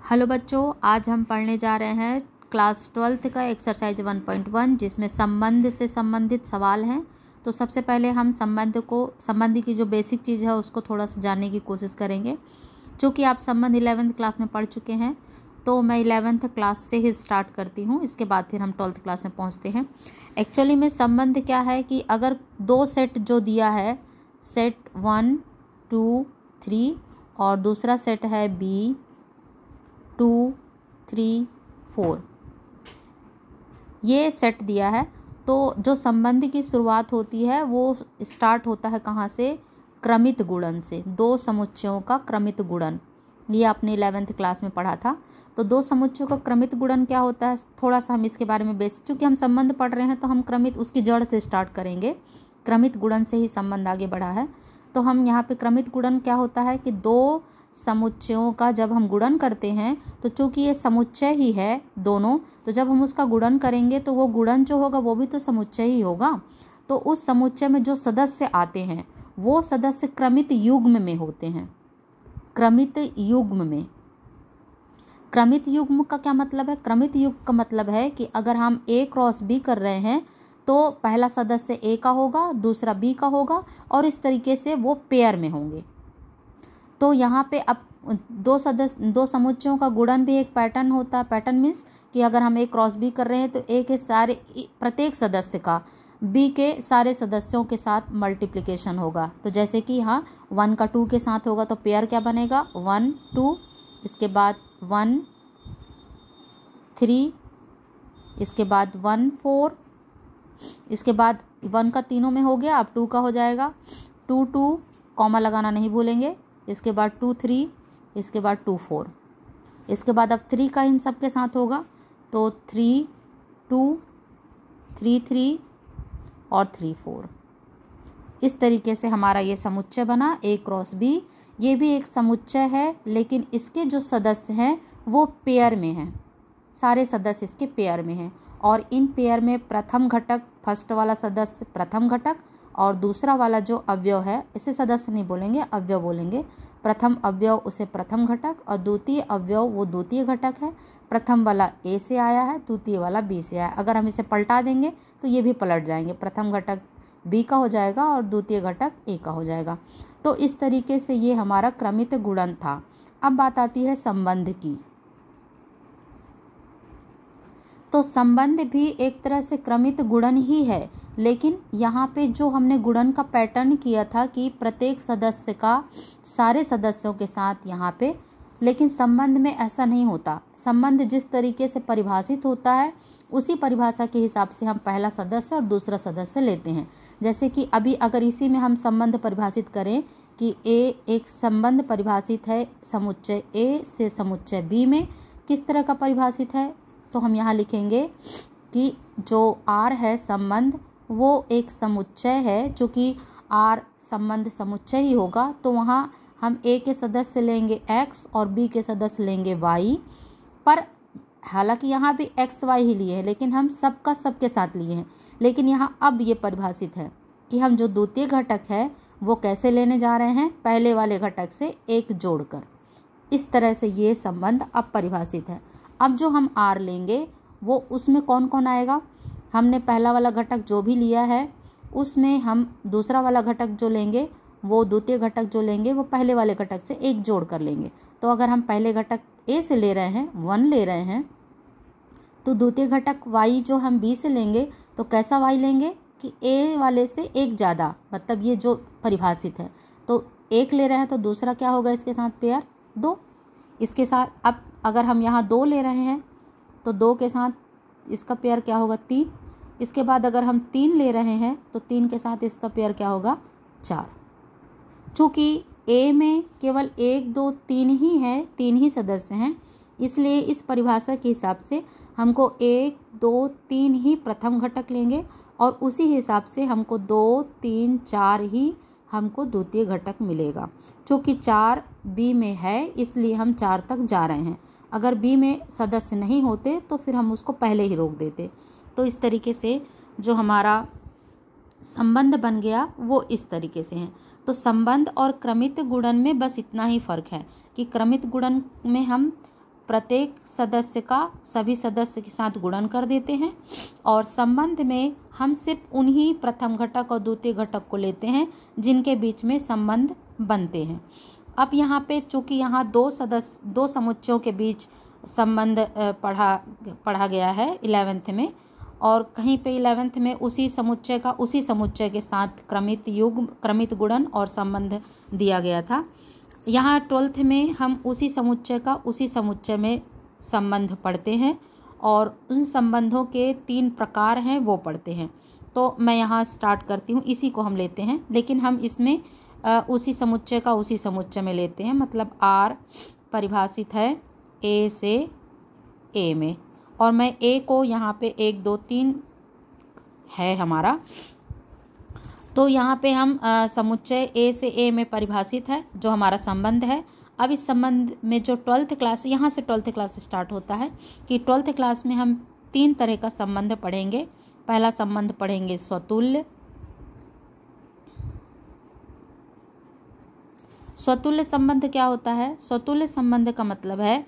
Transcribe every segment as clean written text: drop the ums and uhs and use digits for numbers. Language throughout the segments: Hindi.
हेलो बच्चों, आज हम पढ़ने जा रहे हैं क्लास 12th का एक्सरसाइज 1.1 जिसमें संबंध से संबंधित सवाल हैं। तो सबसे पहले हम संबंध की जो बेसिक चीज़ है उसको थोड़ा सा जानने की कोशिश करेंगे। चूँकि आप संबंध 11th क्लास में पढ़ चुके हैं तो मैं 11th क्लास से ही स्टार्ट करती हूँ, इसके बाद फिर हम 12th क्लास में पहुँचते हैं। एक्चुअली में संबंध क्या है कि अगर दो सेट जो दिया है, सेट 1, 2, 3 और दूसरा सेट है B 2, 3, 4, ये सेट दिया है, तो जो संबंध की शुरुआत होती है वो स्टार्ट होता है कहाँ से? क्रमित गुणन से। दो समुच्चयों का क्रमित गुणन, ये आपने 11th क्लास में पढ़ा था। तो दो समुच्चयों का क्रमित गुणन क्या होता है, थोड़ा सा हम इसके बारे में बेसिक, क्योंकि हम संबंध पढ़ रहे हैं तो हम क्रमित उसकी जड़ से स्टार्ट करेंगे। क्रमित गुणन से ही संबंध आगे बढ़ा है। तो हम यहाँ पे क्रमित गुणन क्या होता है कि दो समुच्चयों का जब हम गुणन करते हैं तो चूंकि ये समुच्चय ही है दोनों, तो जब हम उसका गुणन करेंगे तो वो गुणन जो होगा वो भी तो समुच्चय ही होगा। तो उस समुच्चय में जो सदस्य आते हैं वो सदस्य क्रमित युग्म में होते हैं। क्रमित युग्म में, क्रमित युग्म का क्या मतलब है? क्रमित युग्म का मतलब है कि अगर हम A क्रॉस B कर रहे हैं तो पहला सदस्य A का होगा, दूसरा B का होगा और इस तरीके से वो पेयर में होंगे। तो यहाँ पे अब दो समुच्चयों का गुणन भी एक पैटर्न होता है। पैटर्न मीन्स कि अगर हम A क्रॉस B कर रहे हैं तो A के सारे प्रत्येक सदस्य का B के सारे सदस्यों के साथ मल्टीप्लिकेशन होगा। तो जैसे कि यहाँ 1 का 2 के साथ होगा तो पेयर क्या बनेगा? 1, 2, इसके बाद 1, 3, इसके बाद 1, 4, इसके बाद 1 का तीनों में हो गया, अब 2 का हो जाएगा। 2, 2 कॉमा लगाना नहीं भूलेंगे। इसके बाद 2, 3, इसके बाद 2, 4, इसके बाद अब 3 का इन सब के साथ होगा तो 3, 2, 3, 3 और 3, 4। इस तरीके से हमारा ये समुच्चय बना A क्रॉस B। ये भी एक समुच्चय है लेकिन इसके जो सदस्य हैं वो पेयर में हैं, सारे सदस्य इसके पेयर में हैं। और इन पेयर में प्रथम घटक, फर्स्ट वाला सदस्य प्रथम घटक और दूसरा वाला जो अवयव है, इसे सदस्य नहीं बोलेंगे, अवयव बोलेंगे। प्रथम अवयव उसे प्रथम घटक और द्वितीय अवयव वो द्वितीय घटक है। प्रथम वाला A से आया है, द्वितीय वाला B से आया। अगर हम इसे पलटा देंगे तो ये भी पलट जाएंगे, प्रथम घटक B का हो जाएगा और द्वितीय घटक A का हो जाएगा। तो इस तरीके से ये हमारा क्रमित गुणन था। अब बात आती है संबंध की। तो संबंध भी एक तरह से क्रमित गुणन ही है, लेकिन यहाँ पे जो हमने गुणन का पैटर्न किया था कि प्रत्येक सदस्य का सारे सदस्यों के साथ यहाँ पे, लेकिन संबंध में ऐसा नहीं होता। संबंध जिस तरीके से परिभाषित होता है उसी परिभाषा के हिसाब से हम पहला सदस्य और दूसरा सदस्य लेते हैं। जैसे कि अभी अगर इसी में हम संबंध परिभाषित करें कि एक संबंध परिभाषित है समुच्चय A से समुच्चय B में, किस तरह का परिभाषित है? तो हम यहाँ लिखेंगे कि जो R है संबंध वो एक समुच्चय है, चूँकि R संबंध समुच्चय ही होगा तो वहाँ हम A के सदस्य लेंगे X और B के सदस्य लेंगे Y। पर हालांकि यहाँ भी X Y ही लिए हैं लेकिन हम सबका सबके साथ लिए हैं। लेकिन यहाँ अब ये परिभाषित है कि हम जो द्वितीय घटक है वो कैसे लेने जा रहे हैं? पहले वाले घटक से एक जोड़कर। इस तरह से ये संबंध अब परिभाषित है। अब जो हम R लेंगे वो उसमें कौन कौन आएगा? हमने पहला वाला घटक जो भी लिया है उसमें हम दूसरा वाला घटक जो लेंगे वो द्वितीय घटक जो लेंगे वो पहले वाले घटक से एक जोड़ कर लेंगे। तो अगर हम पहले घटक A से ले रहे हैं, 1 ले रहे हैं, तो द्वितीय घटक Y जो हम B से लेंगे तो कैसा Y लेंगे कि A वाले से एक ज़्यादा, मतलब ये जो परिभाषित है। तो एक ले रहे हैं तो दूसरा क्या होगा इसके साथ पेयर? 2। इसके साथ अब अगर हम यहाँ 2 ले रहे हैं तो 2 के साथ इसका पेयर क्या होगा? 3। इसके बाद अगर हम 3 ले रहे हैं तो 3 के साथ इसका पेयर क्या होगा? 4। चूँकि A में केवल 1, 2, 3 ही है, 3 ही सदस्य हैं, इसलिए इस परिभाषा के हिसाब से हमको 1, 2, 3 ही प्रथम घटक लेंगे और उसी हिसाब से हमको 2, 3, 4 ही हमको द्वितीय घटक मिलेगा। चूँकि 4 B में है इसलिए हम 4 तक जा रहे हैं। अगर B में सदस्य नहीं होते तो फिर हम उसको पहले ही रोक देते। तो इस तरीके से जो हमारा संबंध बन गया वो इस तरीके से है। तो संबंध और क्रमित गुणन में बस इतना ही फ़र्क है कि क्रमित गुणन में हम प्रत्येक सदस्य का सभी सदस्य के साथ गुणन कर देते हैं और संबंध में हम सिर्फ उन्हीं प्रथम घटक और द्वितीय घटक को लेते हैं जिनके बीच में संबंध बनते हैं। अब यहाँ पे चूँकि यहाँ दो समुच्चयों के बीच संबंध पढ़ा गया है 11th में, और कहीं पे 11th में उसी समुच्चय के साथ क्रमित गुणन और संबंध दिया गया था। यहाँ 12th में हम उसी समुच्चय में संबंध पढ़ते हैं और उन संबंधों के 3 प्रकार हैं वो पढ़ते हैं। तो मैं यहाँ स्टार्ट करती हूँ, इसी को हम लेते हैं, लेकिन हम इसमें उसी समुच्चय में लेते हैं। मतलब R परिभाषित है A से A में, और मैं A को यहाँ पे 1 2 3 है हमारा, तो यहाँ पे हम समुच्चय A से A में परिभाषित है जो हमारा संबंध है। अब इस संबंध में जो 12th क्लास, यहाँ से 12th क्लास स्टार्ट होता है कि 12th क्लास में हम 3 तरह का संबंध पढ़ेंगे। पहला संबंध पढ़ेंगे स्वतुल्य। स्वतुल्य संबंध क्या होता है? स्वतुल्य संबंध का मतलब है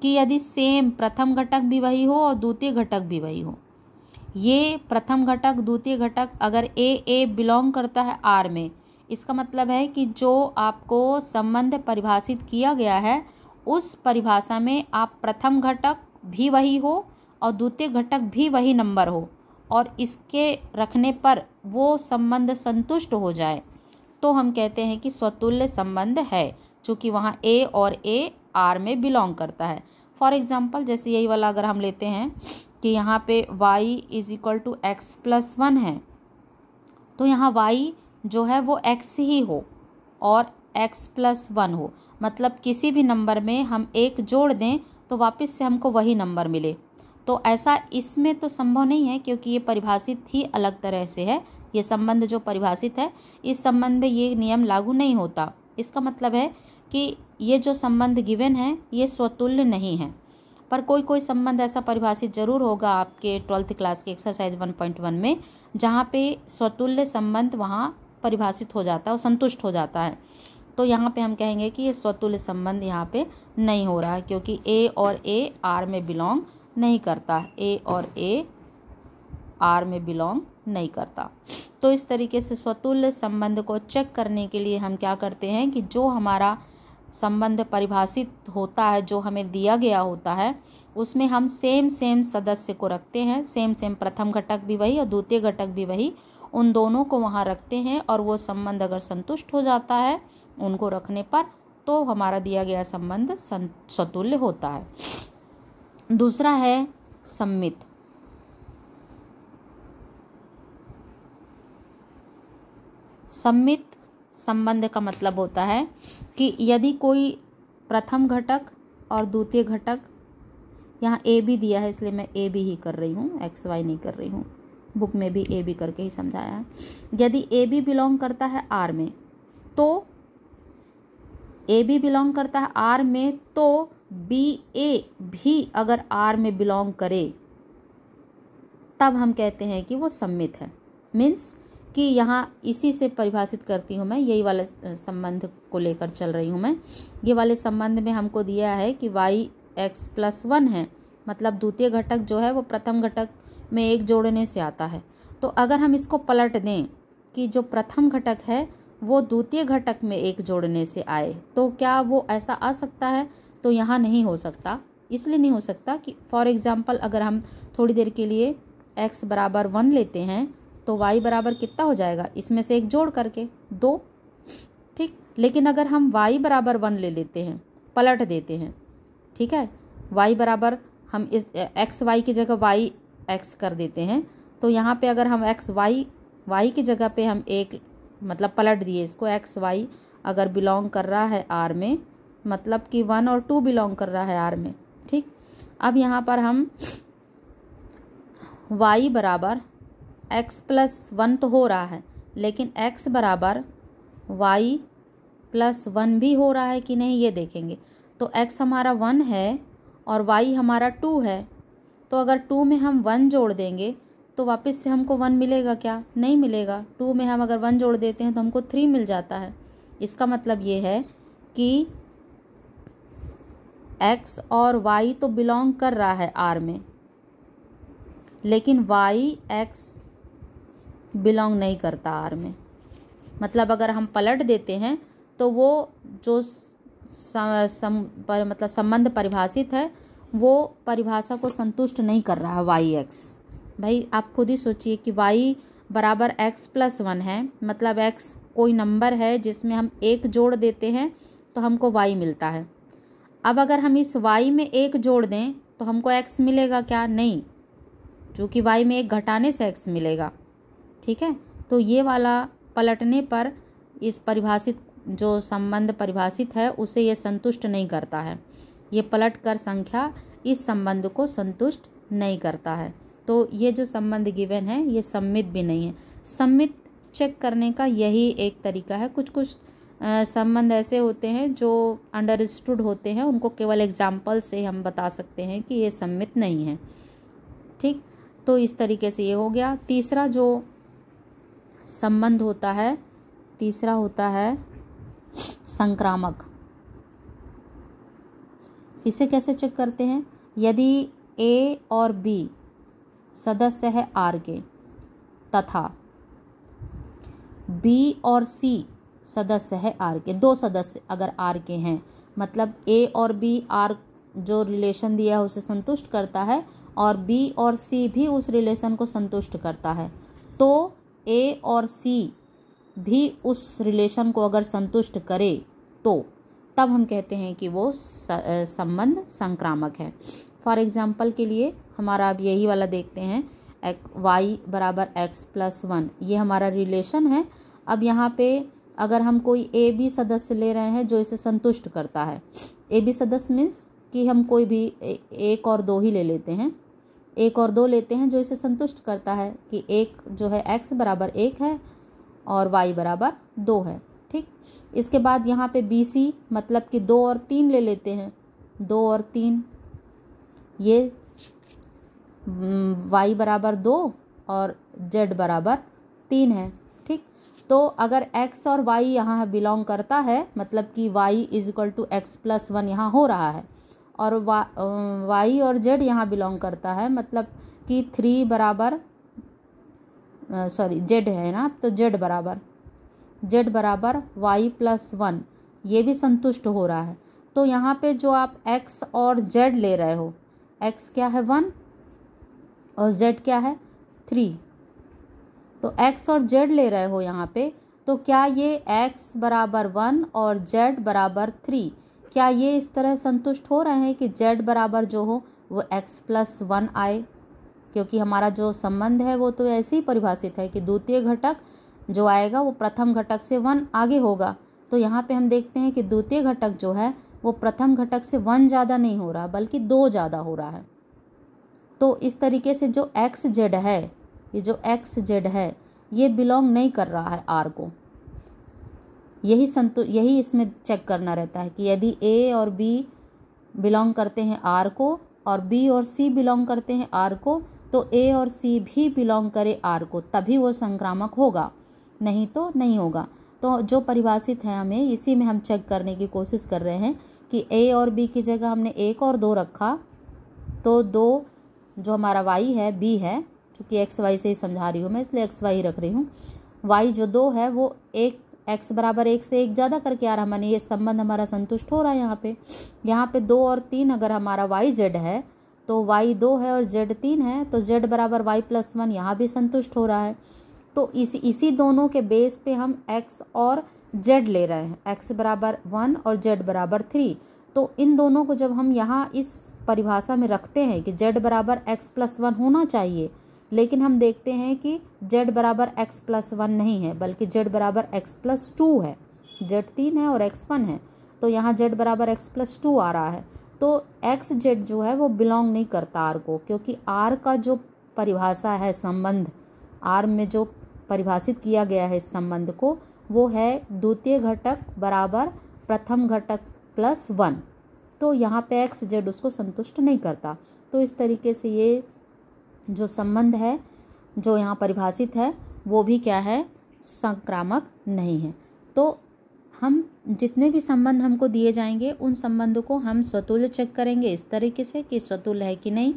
कि यदि सेम प्रथम घटक भी वही हो और द्वितीय घटक भी वही हो, ये प्रथम घटक द्वितीय घटक अगर ए बिलोंग करता है आर में, इसका मतलब है कि जो आपको संबंध परिभाषित किया गया है उस परिभाषा में आप प्रथम घटक भी वही हो और द्वितीय घटक भी वही नंबर हो और इसके रखने पर वो संबंध संतुष्ट हो जाए, तो हम कहते हैं कि स्वतुल्य संबंध है, चूँकि वहाँ ए और ए आर में बिलोंग करता है। फॉर एग्जाम्पल जैसे यही वाला अगर हम लेते हैं कि यहाँ पे y = x+1 है, तो यहाँ y जो है वो x ही हो और x+1 हो, मतलब किसी भी नंबर में हम 1 जोड़ दें तो वापस से हमको वही नंबर मिले। तो ऐसा इसमें तो संभव नहीं है क्योंकि ये परिभाषित ही अलग तरह से है। ये संबंध जो परिभाषित है इस संबंध में ये नियम लागू नहीं होता। इसका मतलब है कि ये जो संबंध गिवन है ये स्वतुल्य नहीं है, पर कोई कोई संबंध ऐसा परिभाषित जरूर होगा आपके 12th क्लास के एक्सरसाइज 1.1 में, जहाँ पे स्वतुल्य संबंध वहाँ परिभाषित हो जाता है और संतुष्ट हो जाता है। तो यहाँ पे हम कहेंगे कि ये स्वतुल्य संबंध यहाँ पे नहीं हो रहा है क्योंकि ए और ए आर में बिलोंग नहीं करता, ए और ए आर में बिलोंग नहीं करता। तो इस तरीके से स्वतुल्य संबंध को चेक करने के लिए हम क्या करते हैं कि जो हमारा संबंध परिभाषित होता है, जो हमें दिया गया होता है, उसमें हम सेम सदस्य को रखते हैं, सेम प्रथम घटक भी वही और द्वितीय घटक भी वही, उन दोनों को वहाँ रखते हैं और वो संबंध अगर संतुष्ट हो जाता है उनको रखने पर, तो हमारा दिया गया संबंध स्वतुल्य होता है। दूसरा है सम्मित। सम्मित संबंध का मतलब होता है कि यदि कोई प्रथम घटक और द्वितीय घटक, यहाँ ए भी दिया है इसलिए मैं ए भी ही कर रही हूँ, एक्स वाई नहीं कर रही हूँ, बुक में भी ए भी करके ही समझाया है। यदि ए भी बिलोंग करता है आर में, तो ए भी बिलोंग करता है आर में, तो बी ए भी अगर आर में बिलोंग करे तब हम कहते हैं कि वो सम्मित है। मीन्स कि यहाँ इसी से परिभाषित करती हूँ मैं, यही वाले संबंध को लेकर चल रही हूँ मैं। ये वाले संबंध में हमको दिया है कि y x+1 है, मतलब द्वितीय घटक जो है वो प्रथम घटक में 1 जोड़ने से आता है। तो अगर हम इसको पलट दें कि जो प्रथम घटक है वो द्वितीय घटक में 1 जोड़ने से आए, तो क्या वो ऐसा आ सकता है? तो यहाँ नहीं हो सकता। इसलिए नहीं हो सकता कि फॉर एग्ज़ाम्पल अगर हम थोड़ी देर के लिए x = 1 लेते हैं तो y बराबर कितना हो जाएगा, इसमें से 1 जोड़ करके 2, ठीक। लेकिन अगर हम y = 1 ले लेते हैं, पलट देते हैं, ठीक है, y बराबर हम इस x y की जगह y x कर देते हैं, तो यहाँ पे अगर हम x y की जगह पे हम 1 मतलब पलट दिए इसको, x y अगर बिलोंग कर रहा है R में, मतलब कि 1 और 2 बिलोंग कर रहा है R में, ठीक। अब यहाँ पर हम y बराबर x+1 तो हो रहा है, लेकिन x बराबर y+1 भी हो रहा है कि नहीं ये देखेंगे। तो x हमारा 1 है और y हमारा 2 है, तो अगर 2 में हम 1 जोड़ देंगे तो वापस से हमको 1 मिलेगा क्या? नहीं मिलेगा। 2 में हम अगर 1 जोड़ देते हैं तो हमको 3 मिल जाता है। इसका मतलब ये है कि x और y तो बिलोंग कर रहा है R में, लेकिन y x बिलोंग नहीं करता R में। मतलब अगर हम पलट देते हैं तो वो जो मतलब संबंध परिभाषित है वो परिभाषा को संतुष्ट नहीं कर रहा है y x। भाई आप खुद ही सोचिए कि y बराबर x प्लस 1 है, मतलब x कोई नंबर है जिसमें हम 1 जोड़ देते हैं तो हमको y मिलता है। अब अगर हम इस y में 1 जोड़ दें तो हमको x मिलेगा क्या? नहीं, क्योंकि y में 1 घटाने से x मिलेगा। ठीक है, तो ये वाला पलटने पर इस परिभाषित जो संबंध परिभाषित है उसे ये संतुष्ट नहीं करता है। ये पलट कर संख्या इस संबंध को संतुष्ट नहीं करता है। तो ये जो संबंध गिवन है ये सम्मित भी नहीं है। सम्मित चेक करने का यही एक तरीका है। कुछ कुछ संबंध ऐसे होते हैं जो अंडरस्टूड होते हैं, उनको केवल एग्जाम्पल से हम बता सकते हैं कि ये सम्मित नहीं है। ठीक, तो इस तरीके से ये हो गया। तीसरा जो संबंध होता है, तीसरा होता है संक्रामक। इसे कैसे चेक करते हैं? यदि A और B सदस्य है R के तथा B और C सदस्य है R के, दो सदस्य अगर R के हैं, मतलब A और B R जो रिलेशन दिया है उसे संतुष्ट करता है और B और C भी उस रिलेशन को संतुष्ट करता है, तो A और C भी उस रिलेशन को अगर संतुष्ट करे तो तब हम कहते हैं कि वो संबंध संक्रामक है। फॉर एग्जाम्पल के लिए हमारा अब यही वाला देखते हैं, y बराबर x प्लस 1, ये हमारा रिलेशन है। अब यहाँ पे अगर हम कोई ए बी सदस्य ले रहे हैं जो इसे संतुष्ट करता है, ए बी सदस्य मीन्स कि हम कोई भी 1 और 2 ही ले लेते हैं, 1 और 2 लेते हैं जो इसे संतुष्ट करता है कि एक जो है x बराबर 1 है और y बराबर 2 है। ठीक, इसके बाद यहाँ पे बी सी मतलब कि 2 और 3 ले लेते हैं, 2 और 3 ये y बराबर 2 और z बराबर 3 है। ठीक, तो अगर x और y यहाँ बिलोंग करता है, मतलब कि y is equal to X plus 1 यहाँ हो रहा है, और y और z यहाँ बिलोंग करता है, मतलब कि 3 बराबर z है ना, तो z बराबर y प्लस 1 ये भी संतुष्ट हो रहा है। तो यहाँ पे जो आप x और z ले रहे हो, x क्या है 1 और z क्या है 3, तो x और z ले रहे हो यहाँ पे, तो क्या ये x बराबर 1 और z बराबर 3, क्या ये इस तरह संतुष्ट हो रहे हैं कि z बराबर जो हो वो x प्लस 1 आए? क्योंकि हमारा जो संबंध है वो तो ऐसे ही परिभाषित है कि द्वितीय घटक जो आएगा वो प्रथम घटक से 1 आगे होगा। तो यहाँ पे हम देखते हैं कि द्वितीय घटक जो है वो प्रथम घटक से 1 ज़्यादा नहीं हो रहा बल्कि 2 ज़्यादा हो रहा है। तो इस तरीके से जो एक्स जेड है, ये जो एक्स जेड है ये बिलोंग नहीं कर रहा है आर को। यही इसमें चेक करना रहता है कि यदि ए और बी बिलोंग करते हैं आर को और बी और सी बिलोंग करते हैं आर को, तो ए और सी भी बिलोंग करे आर को, तभी वो संक्रामक होगा, नहीं तो नहीं होगा। तो जो परिभाषित है हमें इसी में हम चेक करने की कोशिश कर रहे हैं कि ए और बी की जगह हमने 1 और 2 रखा, तो 2 जो हमारा y है b है, चूँकि एक्स वाई से ही समझा रही हूँ मैं इसलिए एक्स वाई रख रही हूँ, y जो 2 है वो 1 x बराबर 1 से 1 ज़्यादा करके आ रहा, माने ये संबंध हमारा संतुष्ट हो रहा है। यहाँ पे 2 और 3 अगर हमारा y z है तो y 2 है और z 3 है, तो z बराबर y प्लस 1 यहाँ भी संतुष्ट हो रहा है। तो इसी दोनों के बेस पे हम x और z ले रहे हैं, x बराबर 1 और z बराबर 3। तो इन दोनों को जब हम यहाँ इस परिभाषा में रखते हैं कि z बराबर x प्लस 1 होना चाहिए, लेकिन हम देखते हैं कि z बराबर x प्लस 1 नहीं है बल्कि z बराबर x प्लस 2 है, z 3 है और x 1 है, तो यहाँ z बराबर x प्लस 2 आ रहा है। तो एक्स जेड जो है वो बिलोंग नहीं करता आर को, क्योंकि आर का जो परिभाषा है संबंध, आर में जो परिभाषित किया गया है इस संबंध को, वो है द्वितीय घटक बराबर प्रथम घटक प्लस 1। तो यहाँ पे एक्स जेड उसको संतुष्ट नहीं करता। तो इस तरीके से ये जो संबंध है जो यहाँ परिभाषित है वो भी क्या है, संक्रामक नहीं है। तो हम जितने भी संबंध हमको दिए जाएंगे उन संबंधों को हम स्वतुल्य चेक करेंगे इस तरीके से कि स्वतुल्य है कि नहीं,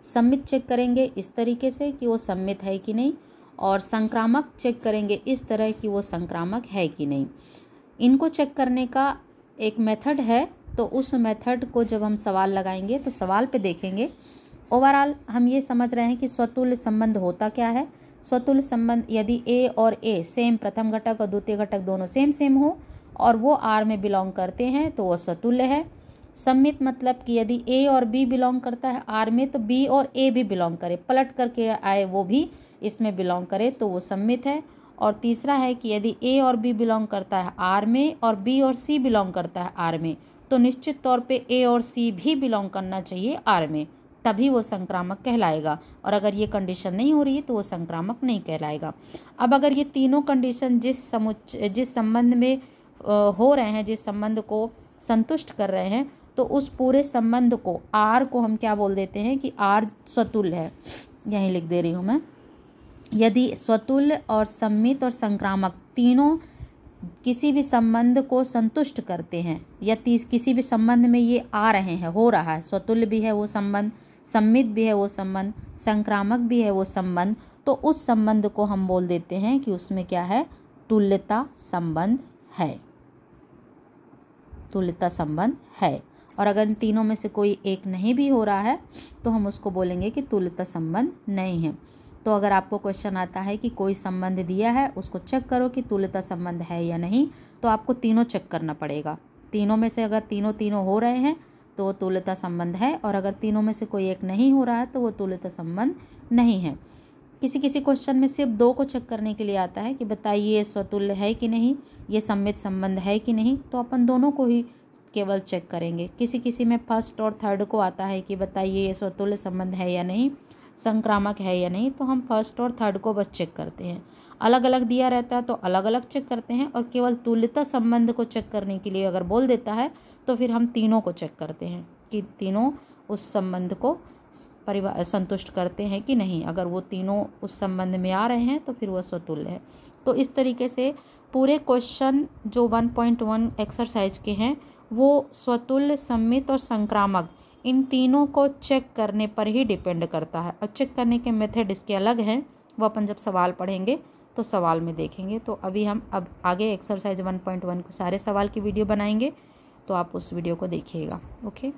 सम्मित चेक करेंगे इस तरीके से कि वो सम्मित है कि नहीं, और संक्रामक चेक करेंगे इस तरह कि वो संक्रामक है कि नहीं। इनको चेक करने का एक मेथड है, तो उस मेथड को जब हम सवाल लगाएंगे तो सवाल पे देखेंगे। ओवरऑल हम ये समझ रहे हैं कि स्वतुल्य संबंध होता क्या है। स्वतुल्य संबंध यदि ए और ए सेम, प्रथम घटक और द्वितीय घटक दोनों सेम सेम हो और वो आर में बिलोंग करते हैं तो वो स्वतुल्य है। सम्मित मतलब कि यदि ए और बी बिलोंग करता है आर में तो बी और ए भी बिलोंग करे, पलट करके आए वो भी इसमें बिलोंग करे तो वो सम्मित है। और तीसरा है कि यदि ए और बी बिलोंग करता है आर में और बी और सी बिलोंग करता है आर में तो निश्चित तौर पे ए और सी भी बिलोंग करना चाहिए आर में, तभी वो संक्रामक कहलाएगा। और अगर ये कंडीशन नहीं हो रही है तो वो संक्रामक नहीं कहलाएगा। अब अगर ये तीनों कंडीशन जिस संबंध में हो रहे हैं, जिस संबंध को संतुष्ट कर रहे हैं, तो उस पूरे संबंध को आर को हम क्या बोल देते हैं कि आर स्वतुल्य है। यहीं लिख दे रही हूँ मैं। यदि स्वतुल्य और सम्मित और संक्रामक तीनों किसी भी संबंध को संतुष्ट करते हैं या किसी भी संबंध में ये आ रहे हैं, हो रहा है, स्वतुल्य भी है वो संबंध, सम्मित भी है वो संबंध, संक्रामक भी है वो संबंध, तो उस संबंध को हम बोल देते हैं कि उसमें क्या है, तुल्यता संबंध है। तुल्यता संबंध है। और अगर इन तीनों में से कोई एक नहीं भी हो रहा है तो हम उसको बोलेंगे कि तुल्यता संबंध नहीं है। तो अगर आपको क्वेश्चन आता है कि कोई संबंध दिया है उसको चेक करो कि तुल्यता संबंध है या नहीं, तो आपको तीनों चेक करना पड़ेगा। तीनों में से अगर तीनों हो रहे हैं तो वो तुल्यता संबंध है, और अगर तीनों में से कोई एक नहीं हो रहा है तो वो तुल्यता संबंध नहीं है। किसी किसी क्वेश्चन में सिर्फ दो को चेक करने के लिए आता है कि बताइए ये स्वतुल्य है कि नहीं, ये सम्मित संबंध है कि नहीं, तो अपन दोनों को ही केवल चेक करेंगे। किसी किसी में फर्स्ट और थर्ड को आता है कि बताइए ये स्वतुल्य संबंध है या नहीं, संक्रामक है या नहीं, तो हम फर्स्ट और थर्ड को बस चेक करते हैं। अलग अलग दिया रहता है तो अलग अलग चेक करते हैं, और केवल तुल्यता संबंध को चेक करने के लिए अगर बोल देता है तो फिर हम तीनों को चेक करते हैं कि तीनों उस संबंध को संतुष्ट करते हैं कि नहीं। अगर वो तीनों उस संबंध में आ रहे हैं तो फिर वह स्वतुल्य है। तो इस तरीके से पूरे क्वेश्चन जो 1.1 एक्सरसाइज के हैं वो स्वतुल्य, सम्मित और संक्रामक इन तीनों को चेक करने पर ही डिपेंड करता है। और चेक करने के मेथड इसके अलग हैं, वो अपन जब सवाल पढ़ेंगे तो सवाल में देखेंगे। तो अभी हम अब आगे एक्सरसाइज 1.1 को सारे सवाल की वीडियो बनाएंगे, तो आप उस वीडियो को देखिएगा। ओके।